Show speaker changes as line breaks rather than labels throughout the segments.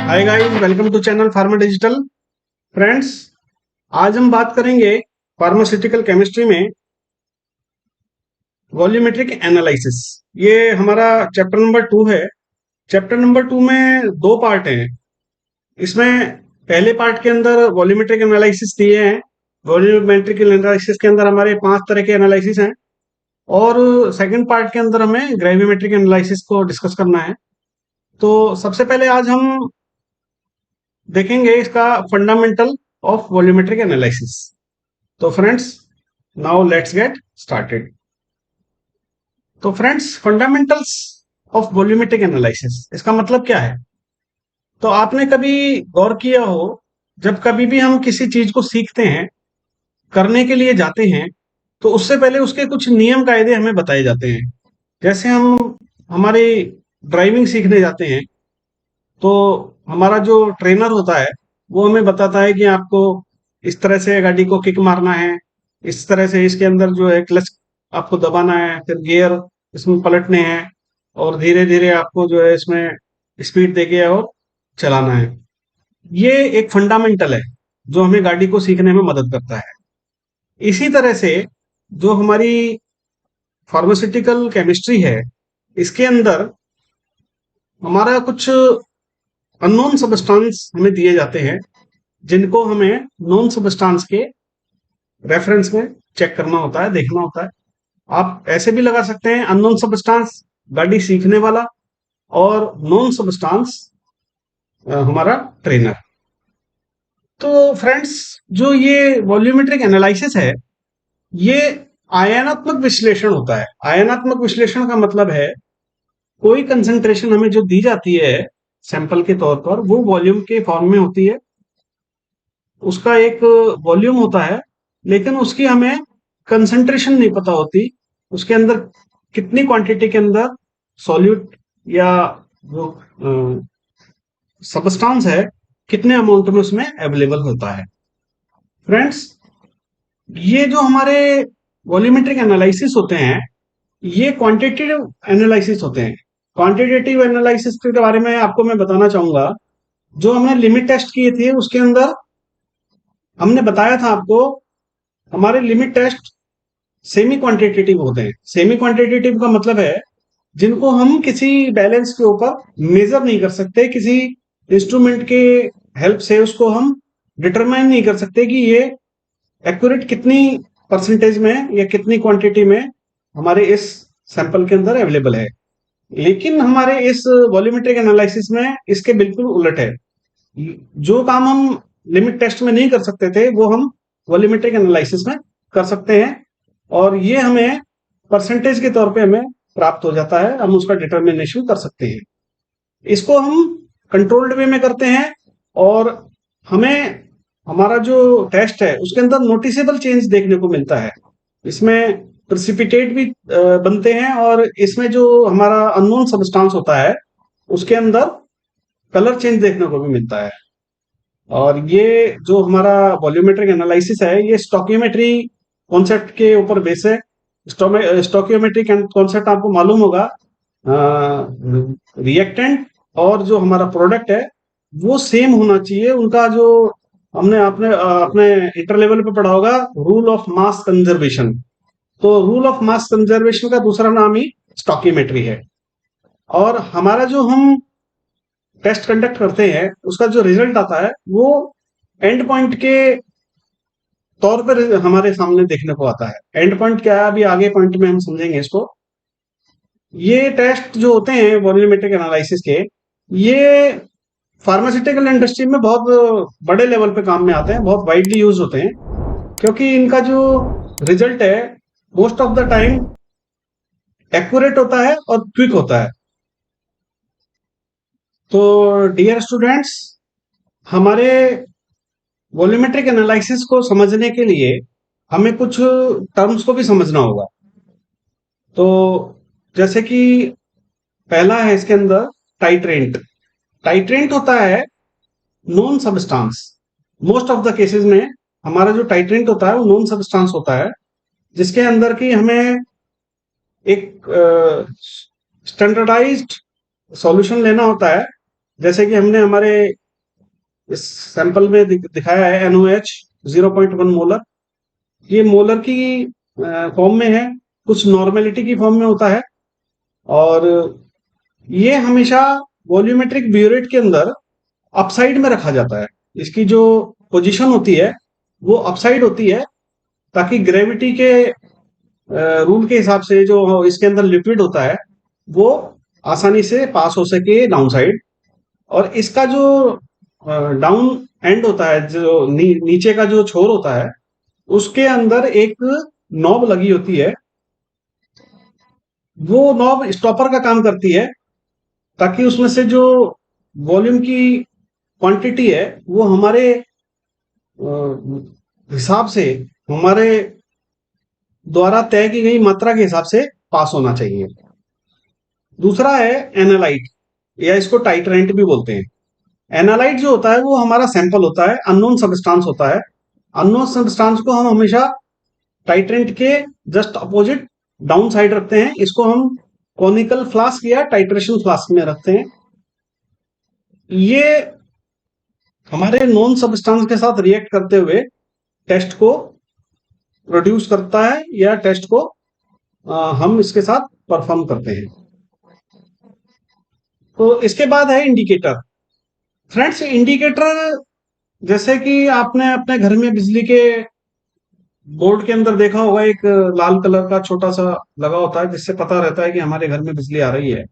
Hi guys, welcome to channel pharma digital. Friends, आज हम बात करेंगे फार्मास्यूटिकल केमिस्ट्री में वॉल्यूमेट्रिक एनालिसिस। ये हमारा चैप्टर नंबर 2 है। चैप्टर नंबर 2 में दो पार्ट हैं। इसमें पहले पार्ट के अंदर वॉल्यूमेट्रिक एनालिसिस दिए हैं। वॉल्यूमेट्रिक एनालिसिस के अंदर हमारे 5 तरह के एनालिसिस हैं और सेकंड पार्ट के अंदर हमें ग्रेविमेट्रिक एनालिसिस को डिस्कस करना है। तो सबसे पहले आज हम देखेंगे इसका फंडामेंटल ऑफ वॉल्यूमेट्रिक एनालिसिस। तो friends, now let's get started. तो friends, fundamentals of volumetric analysis इसका मतलब क्या है? तो आपने कभी गौर किया हो, जब कभी भी हम किसी चीज को सीखते हैं, करने के लिए जाते हैं, तो उससे पहले उसके कुछ नियम कायदे हमें बताए जाते हैं। जैसे हम हमारी ड्राइविंग सीखने जाते हैं, तो हमारा जो ट्रेनर होता है वो हमें बताता है कि आपको इस तरह से गाड़ी को किक मारना है, इस तरह से इसके अंदर जो है क्लच आपको दबाना है, फिर गियर इसमें पलटने हैं और धीरे धीरे आपको जो है इसमें स्पीड देके और चलाना है। ये एक फंडामेंटल है जो हमें गाड़ी को सीखने में मदद करता है। इसी तरह से जो हमारी फार्मास्यूटिकल केमिस्ट्री है, इसके अंदर हमारा कुछ अननोन सब्सटेंस हमें दिए जाते हैं, जिनको हमें नॉन सब्सटेंस के रेफरेंस में चेक करना होता है, देखना होता है। आप ऐसे भी लगा सकते हैं, अननोन सब्सटेंस गाड़ी सीखने वाला और नॉन सब्सटेंस हमारा ट्रेनर। तो फ्रेंड्स, जो ये वॉल्यूमेट्रिक एनालिसिस है, ये आयनात्मक विश्लेषण होता है। आयनात्मक विश्लेषण का मतलब है कोई कंसंट्रेशन हमें जो दी जाती है सैंपल के तौर पर, वो वॉल्यूम के फॉर्म में होती है। उसका एक वॉल्यूम होता है, लेकिन उसकी हमें कंसंट्रेशन नहीं पता होती। उसके अंदर कितनी क्वांटिटी के अंदर सॉल्यूट या जो सब्सटेंस है, कितने अमाउंट में उसमें अवेलेबल होता है। फ्रेंड्स, ये जो हमारे वॉल्यूमेट्रिक एनालिसिस होते हैं, ये क्वांटिटेटिव एनालिसिस होते हैं। क्वांटिटेटिव एनालिसिस के बारे में आपको मैं बताना चाहूंगा। जो हमने लिमिट टेस्ट किए थे, उसके अंदर हमने बताया था आपको, हमारे लिमिट टेस्ट सेमी क्वांटिटेटिव होते हैं। सेमी क्वांटिटेटिव का मतलब है जिनको हम किसी बैलेंस के ऊपर मेजर नहीं कर सकते, किसी इंस्ट्रूमेंट के हेल्प से उसको हम डिटरमाइन नहीं कर सकते कि ये एक्यूरेट कितनी परसेंटेज में या कितनी क्वांटिटी में हमारे इस सैंपल के अंदर अवेलेबल है। लेकिन हमारे इस वॉल्यूमेट्रिक एनालिसिस में इसके बिल्कुल उलट है। जो काम हम लिमिट टेस्ट में नहीं कर सकते थे, वो हम वॉल्यूमेट्रिक एनालिसिस में कर सकते हैं, और ये हमें परसेंटेज के तौर पे हमें प्राप्त हो जाता है। हम उसका डिटर्मिनेशन कर सकते हैं। इसको हम कंट्रोल्ड वे में करते हैं, और हमें हमारा जो टेस्ट है उसके अंदर नोटिसेबल चेंज देखने को मिलता है। इसमें प्रेसिपिटेट भी बनते हैं, और इसमें जो हमारा अननोन सब्सटेंस होता है उसके अंदर कलर चेंज देखने को भी मिलता है। और ये जो हमारा वॉल्यूमेट्रिक एनालिसिस है, ये स्टोकियोमेट्री कॉन्सेप्ट के ऊपर बेस है। स्टोकियोमेट्री कॉन्सेप्ट आपको मालूम होगा। रिएक्टेंट और जो हमारा प्रोडक्ट है वो सेम होना चाहिए। उनका जो हमने अपने अपने इंटर लेवल पे पढ़ा होगा, रूल ऑफ मास कंजर्वेशन। तो रूल ऑफ मास कंजर्वेशन का दूसरा नाम ही स्टोकियोमेट्री है। और हमारा जो हम टेस्ट कंडक्ट करते हैं, उसका जो रिजल्ट आता है वो एंड पॉइंट के तौर पर हमारे सामने देखने को आता है। एंड पॉइंट क्या है, अभी आगे पॉइंट में हम समझेंगे इसको। ये टेस्ट जो होते हैं वॉल्यूमेट्रिक एनालिसिस के, ये फार्मास्यूटिकल इंडस्ट्री में बहुत बड़े लेवल पे काम में आते हैं, बहुत वाइडली यूज होते हैं, क्योंकि इनका जो रिजल्ट है most of the time accurate होता है और क्विक होता है। तो डियर स्टूडेंट्स, हमारे वॉल्यूमेट्रिक एनालिसिस को समझने के लिए हमें कुछ टर्म्स को भी समझना होगा। तो जैसे कि पहला है इसके अंदर टाइट्रेंट। टाइट्रेंट होता है non substance. Most of the cases में हमारा जो टाइट्रेंट होता है वो नॉन सब्सटेंस होता है, जिसके अंदर की हमें एक स्टैंडर्डाइज्ड सॉल्यूशन लेना होता है। जैसे कि हमने हमारे इस सैंपल में दिखाया है NOH 0.1 मोलर। ये मोलर की फॉर्म में है, कुछ नॉर्मेलिटी की फॉर्म में होता है। और ये हमेशा वॉल्यूमेट्रिक ब्यूरेट के अंदर अपसाइड में रखा जाता है। इसकी जो पोजीशन होती है वो अपसाइड होती है, ताकि ग्रेविटी के रूल के हिसाब से जो इसके अंदर लिक्विड होता है वो आसानी से पास हो सके डाउन साइड। और इसका जो डाउन एंड होता है, जो नीचे का जो छोर होता है, उसके अंदर एक नॉब लगी होती है। वो नॉब स्टॉपर का काम करती है, ताकि उसमें से जो वॉल्यूम की क्वांटिटी है वो हमारे हिसाब से, हमारे द्वारा तय की गई मात्रा के हिसाब से पास होना चाहिए। दूसरा है एनालाइट, या इसको टाइट्रेंट भी बोलते हैं। एनालाइट जो होता है वो हमारा सैंपल होता है, अननोन सब्सटेंस होता है। अननोन सब्सटेंस को हम हमेशा टाइट्रेंट के जस्ट अपोजिट डाउन साइड रखते हैं। इसको हम कॉनिकल फ्लास्क या टाइट्रेशन फ्लास्क में रखते हैं। ये हमारे नॉन सब्सटेंस के साथ रिएक्ट करते हुए टेस्ट को प्रोड्यूस करता है, या टेस्ट को हम इसके साथ परफॉर्म करते हैं। तो इसके बाद है इंडिकेटर। फ्रेंड्स, इंडिकेटर जैसे कि आपने अपने घर में बिजली के बोर्ड के अंदर देखा होगा, एक लाल कलर का छोटा सा लगा होता है, जिससे पता रहता है कि हमारे घर में बिजली आ रही है।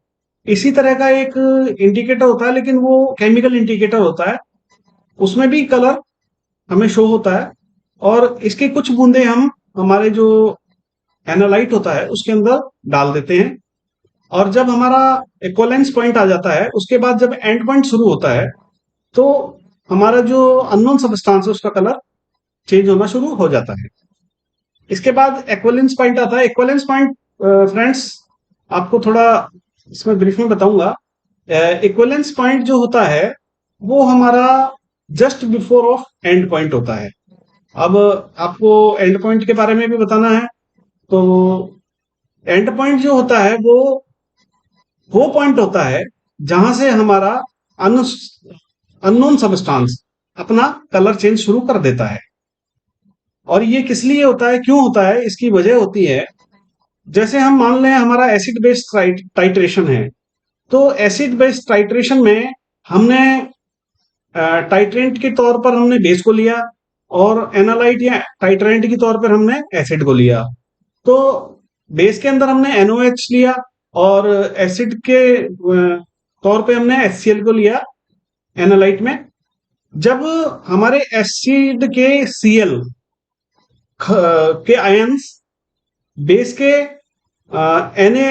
इसी तरह का एक इंडिकेटर होता है, लेकिन वो केमिकल इंडिकेटर होता है। उसमें भी कलर हमें शो होता है, और इसकी कुछ बूंदे हम हमारे जो एनालाइट होता है उसके अंदर डाल देते हैं। और जब हमारा इक्विवेलेंस पॉइंट आ जाता है, उसके बाद जब एंड पॉइंट शुरू होता है, तो हमारा जो अननोन सब्सटेंस है उसका कलर चेंज होना शुरू हो जाता है। इसके बाद इक्विवेलेंस पॉइंट आता है। इक्विवेलेंस पॉइंट, फ्रेंड्स, आपको थोड़ा इसमें ब्रीफ में बताऊंगा। इक्विवेलेंस पॉइंट जो होता है वो हमारा just before of and point होता है। अब आपको एंड पॉइंट के बारे में भी बताना है। तो एंड पॉइंट जो होता है वो पॉइंट होता है जहां से हमारा अननोन सब्सटेंस अपना कलर चेंज शुरू कर देता है। और ये किस लिए होता है, क्यों होता है, इसकी वजह होती है। जैसे हम मान लें हमारा एसिड बेस टाइट्रेशन है, तो एसिड बेस टाइट्रेशन में हमने टाइट्रेंट के तौर पर हमने बेस को लिया, और एनालाइट या टाइट्रेंट के तौर पर हमने एसिड को लिया। तो बेस के अंदर हमने NOH लिया, और एसिड के तौर पे हमने HCl को लिया एनालाइट में। जब हमारे एसिड के Cl के आयंस बेस के Na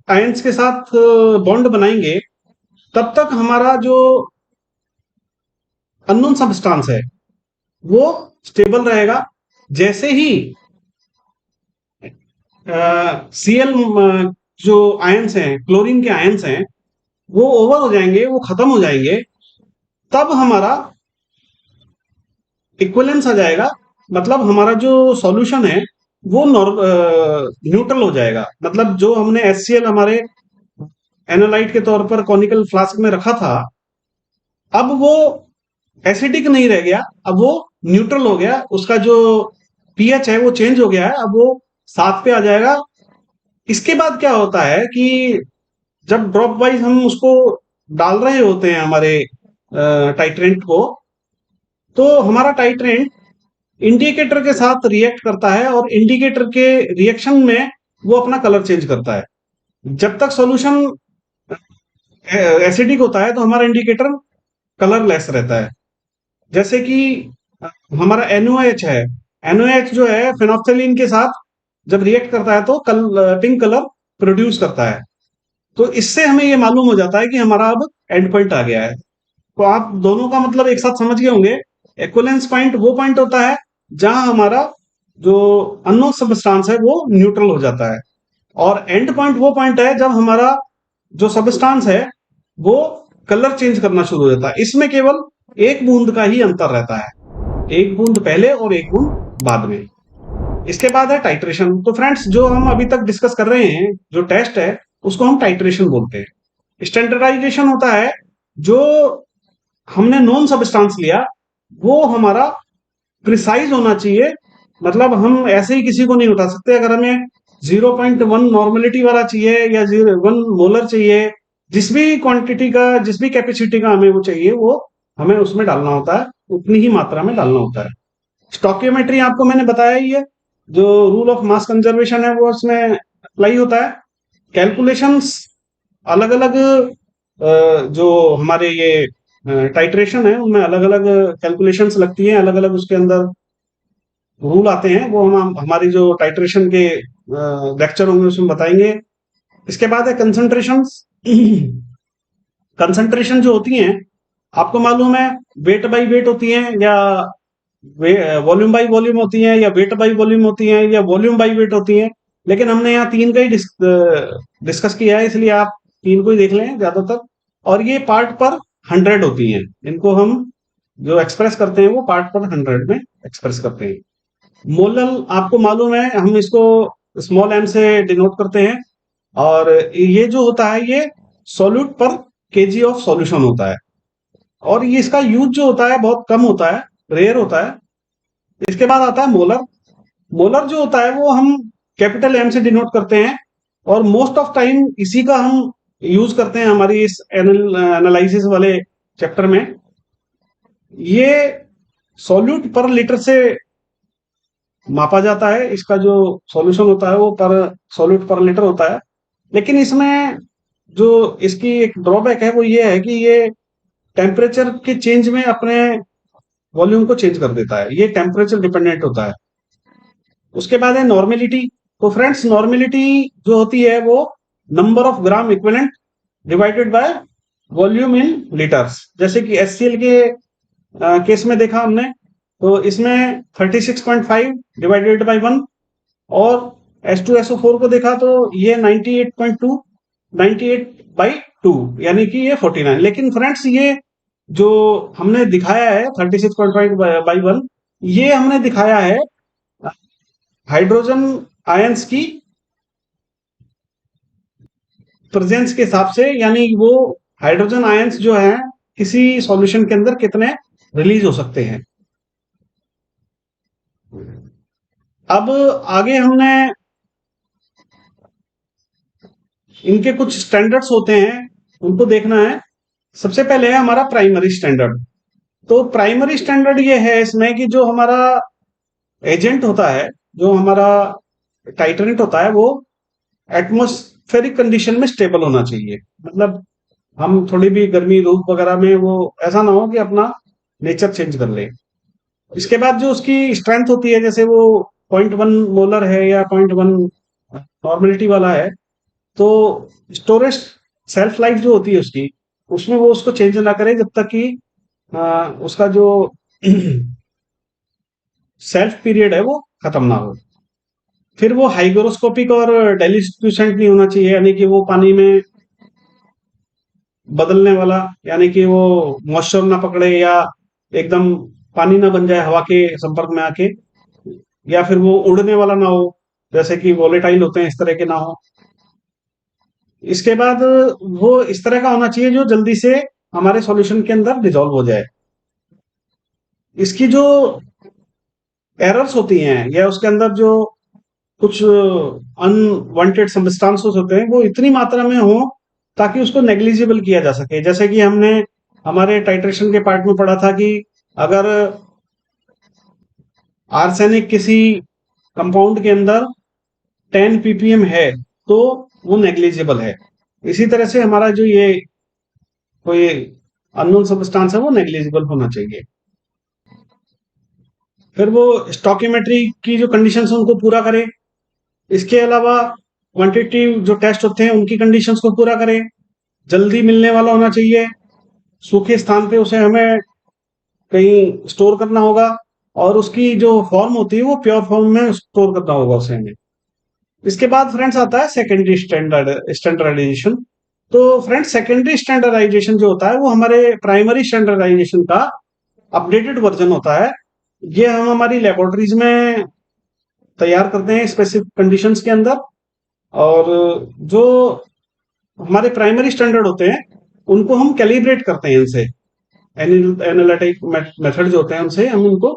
आयंस के साथ बॉन्ड बनाएंगे, तब तक हमारा जो अननोन सब्सटेंस है वो स्टेबल रहेगा। जैसे ही Cl जो आयंस हैं, क्लोरीन के आयंस हैं, वो ओवर हो जाएंगे, वो खत्म हो जाएंगे, तब हमारा इक्विवेलेंस आ जाएगा। मतलब हमारा जो सॉल्यूशन है वो न्यूट्रल हो जाएगा। मतलब जो हमने HCl हमारे एनालाइट के तौर पर कॉनिकल फ्लास्क में रखा था, अब वो एसिडिक नहीं रह गया, अब वो न्यूट्रल हो गया। उसका जो pH है वो चेंज हो गया है, अब वो 7 पे आ जाएगा। इसके बाद क्या होता है कि जब ड्रॉप वाइज हम उसको डाल रहे होते हैं हमारे टाइट्रेंट को, तो हमारा टाइट्रेंट इंडिकेटर के साथ रिएक्ट करता है, और इंडिकेटर के रिएक्शन में वो अपना कलर चेंज करता है। जब तक सॉल्यूशन एसिडिक होता है तो हमारा इंडिकेटर कलरलेस रहता है। जैसे कि हमारा NOH है, NOH जो है फेनोप्थेलीन के साथ जब रिएक्ट करता है तो पिंक कलर प्रोड्यूस करता है। तो इससे हमें ये मालूम हो जाता है कि हमारा अब एंड पॉइंट आ गया है। तो आप दोनों का मतलब एक साथ समझ गए होंगे। एक्विवेलेंस पॉइंट वो पॉइंट होता है जहां हमारा जो अननोन सब्सटेंस है वो न्यूट्रल हो जाता है, और एंड पॉइंट वो पॉइंट है जब हमारा जो सब्सटेंस है वो कलर चेंज करना शुरू हो जाता है। इसमें केवल एक बूंद का ही अंतर रहता है, एक बूंद पहले और एक बूंद बाद में। इसके बाद है टाइट्रेशन। तो फ्रेंड्स, जो हम अभी तक डिस्कस कर रहे हैं, जो टेस्ट है, उसको हम टाइट्रेशन बोलते हैं। स्टैंडर्डाइजेशन होता है जो हमने नॉन सब्सटेंस लिया, वो हमारा प्रिसाइज होना चाहिए। मतलब हम ऐसे ही किसी को नहीं उठा सकते। अगर हमें 0.1 नॉर्मेलिटी वाला चाहिए या 0.1 मोलर चाहिए, जिस भी क्वांटिटी का, जिस भी कैपेसिटी का हमें वो चाहिए, वो हमें उसमें डालना होता है, उतनी ही मात्रा में डालना होता है। स्टोकियोमेट्री आपको मैंने बताया ही है, जो रूल ऑफ मास कंजर्वेशन है वो उसमें अप्लाई होता है। कैलकुलेशंस अलग अलग, जो हमारे ये टाइट्रेशन है उनमें अलग अलग कैलकुलेशंस लगती हैं, अलग अलग उसके अंदर रूल आते हैं, वो हम हमारी जो टाइट्रेशन के लेक्चर होंगे उसमें बताएंगे। इसके बाद है कंसंट्रेशन। कंसंट्रेशन जो होती हैं, आपको मालूम है, वेट बाई वेट होती हैं, या वॉल्यूम बाई वॉल्यूम होती हैं, या वेट बाई वॉल्यूम होती हैं, या वॉल्यूम बाई वेट होती हैं। लेकिन हमने यहाँ तीन का ही डिस्कस किया है, इसलिए आप तीन को ही देख लें ज्यादातर। और ये पार्ट पर 100 होती हैं, इनको हम जो एक्सप्रेस करते हैं वो पार्ट पर 100 में एक्सप्रेस करते हैं। मोलल आपको मालूम है, हम इसको स्मॉल एम से डिनोट करते हैं। और ये जो होता है, ये सॉल्यूट पर केजी ऑफ सॉल्यूशन होता है। और ये इसका यूज जो होता है बहुत कम होता है, रेयर होता है। इसके बाद आता है मोलर। मोलर जो होता है वो हम कैपिटल एम से डिनोट करते हैं, और मोस्ट ऑफ टाइम इसी का हम यूज करते हैं हमारी इस एनालिसिस वाले चैप्टर में। ये सॉल्यूट पर लीटर से मापा जाता है, इसका जो सॉल्यूशन होता है वो पर सॉल्यूट पर लीटर होता है। लेकिन इसमें जो इसकी एक ड्रॉबैक है वो ये है कि ये टेम्परेचर के चेंज में अपने वॉल्यूम को चेंज कर देता है, ये टेम्परेचर डिपेंडेंट होता है। उसके बाद है नॉर्मेलिटी। तो फ्रेंड्स, नॉर्मेलिटी जो होती है वो number of gram equivalent divided by volume in litres. जैसे कि एचसीएल के केस में देखा हमने, तो इसमें 36.5 डिवाइडेड बाय 1। और H2SO4 को देखा तो ये 98.2, 98/2, यानी कि ये 49। लेकिन फ्रेंड्स, ये जो हमने दिखाया है 36.5/1, ये हमने दिखाया है हाइड्रोजन आयंस की प्रेजेंस के हिसाब से, यानी वो हाइड्रोजन आयंस जो है किसी सॉल्यूशन के अंदर कितने रिलीज हो सकते हैं। अब आगे हमने इनके कुछ स्टैंडर्ड्स होते हैं, उनको देखना है। सबसे पहले है हमारा प्राइमरी स्टैंडर्ड। तो प्राइमरी स्टैंडर्ड ये है इसमें कि जो हमारा एजेंट होता है, जो हमारा टाइट्रेंट होता है, वो एटमॉस्फेरिक कंडीशन में स्टेबल होना चाहिए। मतलब हम थोड़ी भी गर्मी धूप वगैरह में वो ऐसा ना हो कि अपना नेचर चेंज कर ले। इसके बाद जो उसकी स्ट्रेंथ होती है, जैसे वो 0.1 मोलर है या 0.1 नॉर्मेलिटी वाला है, तो स्टोरेज सेल्फ लाइफ जो होती है उसकी, उसमें वो उसको चेंज ना करे जब तक कि उसका जो सेल्फ पीरियड है वो खत्म ना हो। फिर वो हाइग्रोस्कोपिक और डेलिस्ट्यूसेंट नहीं होना चाहिए, यानी कि वो पानी में बदलने वाला, यानी कि वो मॉइस्चर ना पकड़े, या एकदम पानी ना बन जाए हवा के संपर्क में आके, या फिर वो उड़ने वाला ना हो, जैसे कि वोलेटाइल होते हैं इस तरह के ना हो। इसके बाद वो इस तरह का होना चाहिए जो जल्दी से हमारे सॉल्यूशन के अंदर डिसॉल्व हो जाए। इसकी जो एरर्स होती हैं, या उसके अंदर जो कुछ अनवांटेड सब्सटेंसेस होते हैं, वो इतनी मात्रा में हो ताकि उसको नेग्लिजिबल किया जा सके। जैसे कि हमने हमारे टाइट्रेशन के पार्ट में पढ़ा था कि अगर आर्सेनिक किसी कंपाउंड के अंदर 10 ppm है तो वो नेग्लिजिबल है। इसी तरह से हमारा जो ये कोई अननोन सब्सटेंस है वो नेग्लिजिबल होना चाहिए। फिर वो स्टोकियोमेट्री की जो कंडीशंस है उनको पूरा करे। इसके अलावा क्वांटिटेटिव जो टेस्ट होते हैं उनकी कंडीशंस को पूरा करें। जल्दी मिलने वाला होना चाहिए, सूखे स्थान पे उसे हमें कहीं स्टोर करना होगा, और उसकी जो फॉर्म होती है वो प्योर फॉर्म में स्टोर करना होगा उसे हमें। इसके बाद फ्रेंड्स आता है सेकेंडरी स्टैंडर्डाइजेशन। तो फ्रेंड्स, सेकेंडरी स्टैंडर्डाइजेशन जो होता है वो हमारे प्राइमरी स्टैंडर्डाइजेशन का अपडेटेड वर्जन होता है। ये हम हमारी लेबोरेटरीज में तैयार करते हैं स्पेसिफिक कंडीशंस के अंदर। और जो हमारे प्राइमरी स्टैंडर्ड होते हैं उनको हम कैलिब्रेट करते हैं इनसे। एनालिटिक मेथड जो होते हैं उनसे हम उनको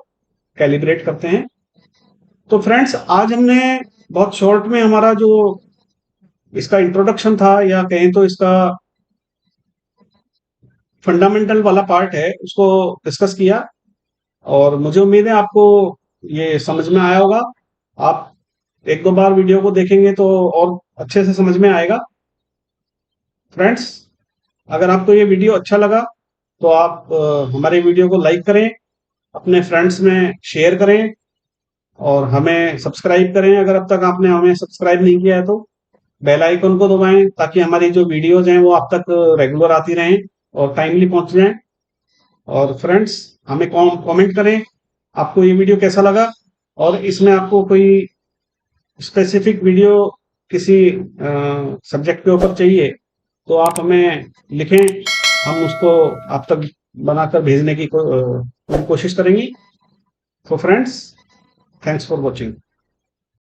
कैलिब्रेट करते हैं। तो फ्रेंड्स, आज हमने बहुत शॉर्ट में हमारा जो इसका इंट्रोडक्शन था, या कहें तो इसका फंडामेंटल वाला पार्ट है, उसको डिस्कस किया। और मुझे उम्मीद है आपको ये समझ में आया होगा। आप एक दो बार वीडियो को देखेंगे तो और अच्छे से समझ में आएगा। फ्रेंड्स, अगर आपको ये वीडियो अच्छा लगा तो आप हमारे वीडियो को लाइक करें, अपने फ्रेंड्स में शेयर करें, और हमें सब्सक्राइब करें अगर अब तक आपने हमें सब्सक्राइब नहीं किया है तो। बेल आइकन को दबाएं ताकि हमारी जो वीडियोज हैं वो आप तक रेगुलर आती रहें और टाइमली पहुंच जाएं। और फ्रेंड्स, हमें कमेंट करें आपको ये वीडियो कैसा लगा, और इसमें आपको कोई स्पेसिफिक वीडियो किसी सब्जेक्ट के ऊपर चाहिए तो आप हमें लिखें, हम उसको आप तक बनाकर भेजने की पूरी कोशिश करेंगे। तो फ्रेंड्स, थैंक्स फॉर वॉचिंग।